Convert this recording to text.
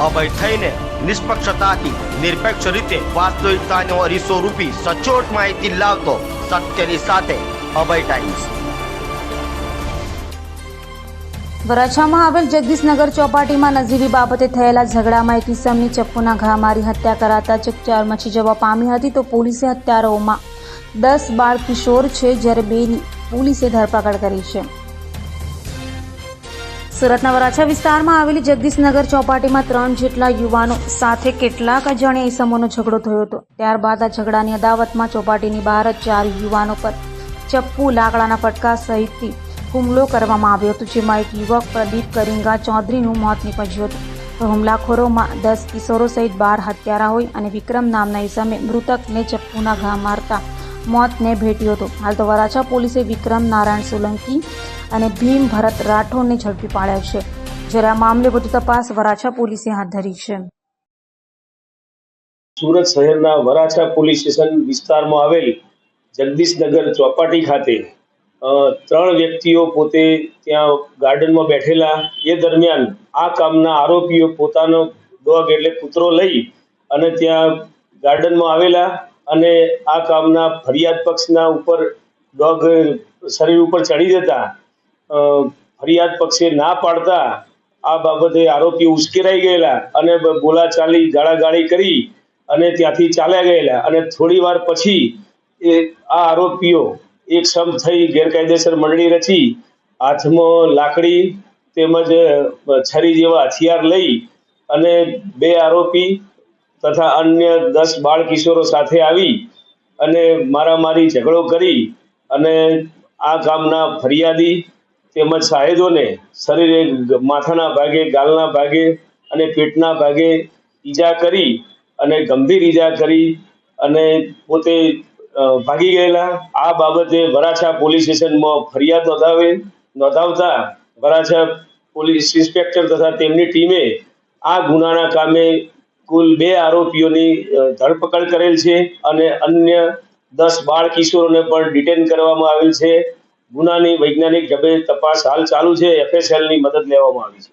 અભય થઈને નિષ્પક્ષતાથી નિરપેક્ષ રીતે વાસ્તવિકતાનો અરીસો રૂપી સચોટ માહિતી લાવતો સત્યની સાથે અભય ટાઈમ્સ। વરાછામાં આવેલ જગદીશનગર ચોપાટીમાં નજીવી બાબતે થયેલા ઝઘડામાં એક ઇસમની ચપ્પુના ઘા મારી હત્યા કરાતા ચકચાર મચી જવા પામી હતી। તો પોલીસે હત્યારાઓમાં 10 બાળ કિશોર છે, જ્યારે 2ની પોલીસે ધરપકડ કરી છે। સુરતના વરાછા વિસ્તારમાં આવેલી જગદીશનગર ચોપાટીમાં 3 જેટલા યુવાનો સાથે કેટલાક અજાણ્યા ઇસમોનો ઝઘડો થયો હતો। ત્યારબાદ આ ઝઘડાની અદાવતમાં ચોપાટીની બહાર જ 4 યુવાનો પર ચપ્પુ, લાકડાના ફટકા સહિતથી હુમલો કરવામાં આવ્યો હતો, જેમાં એક યુવક પ્રદીપ કરિંગા ચૌધરીનું મોત નીપજ્યું હતું। તો હુમલાખોરોમાં 10 કિશોરો સહિત 12 હત્યારા હોય અને વિક્રમ નામના ઇસમે મૃતકને ચપ્પુના ઘા મારતા મોતને ભેટ્યો હતો। હાલ તો વરાછા પોલીસે વિક્રમ નારાયણ સોલંકી અને ભીમ ભરત રાઠોડને ઝડપી પાડ્યા છે, જ્યારે આ મામલે વધુ તપાસ વરાછા પોલીસે હાથ ધરી છે। સુરત શહેરના વરાછા પોલીસ સ્ટેશન વિસ્તારમાં આવેલ જગદીશનગર ચોપાટી ખાતે 3 વ્યક્તિઓ પોતે ત્યાં ગાર્ડનમાં બેઠેલા એ દરમિયાન આ કામના આરોપીઓ પોતાનો ડોગ એટલે કૂતરો લઈ અને ત્યાં ગાર્ડનમાં આવેલા અને આ કામના ફરિયાદ પક્ષના ઉપર ડોગ શરીર ઉપર ચડી જતા ફરિયાદ પક્ષે ના પાડતા આ બાબતે આરોપી ઉશ્કેરાઈ ગયેલા અને બોલાચાલી ગાળાગાળી કરી અને ત્યાંથી ચાલ્યા ગયેલા અને થોડી વાર પછી આ આરોપીઓ એક સમ થઈ ગેરકાયદેસર મંડળી રચી હાથમાં લાકડી તેમજ છરી જેવા હથિયાર લઈ અને 2 આરોપી તથા અન્ય 10 બાળ કિશોરો સાથે આવી અને મારામારી ઝઘડો કરી અને આ ગામના ફરિયાદી તેમજ સાહેદોને શરીરે માથાના ભાગે, ગાલના ભાગે અને પેટના ભાગે ઈજા કરી અને ગંભીર ઈજા કરી અને પોતે ભાગી ગયેલા। આ બાબતે વરાછા પોલીસ સ્ટેશનમાં ફરિયાદ નોંધાવતા વરાછા પોલીસ ઇન્સ્પેક્ટર તથા તેમની ટીમે આ ગુનાના કામે કુલ 2 આરોપીઓની ધરપકડ કરેલ છે અને અન્ય 10 બાળ કિશોરોને પણ ડિટેન કરવામાં આવેલ છે। ગુનાની વૈજ્ઞાનિક ઢબે તપાસ હાલ ચાલુ છે। FSL ની મદદ લેવામાં આવી છે।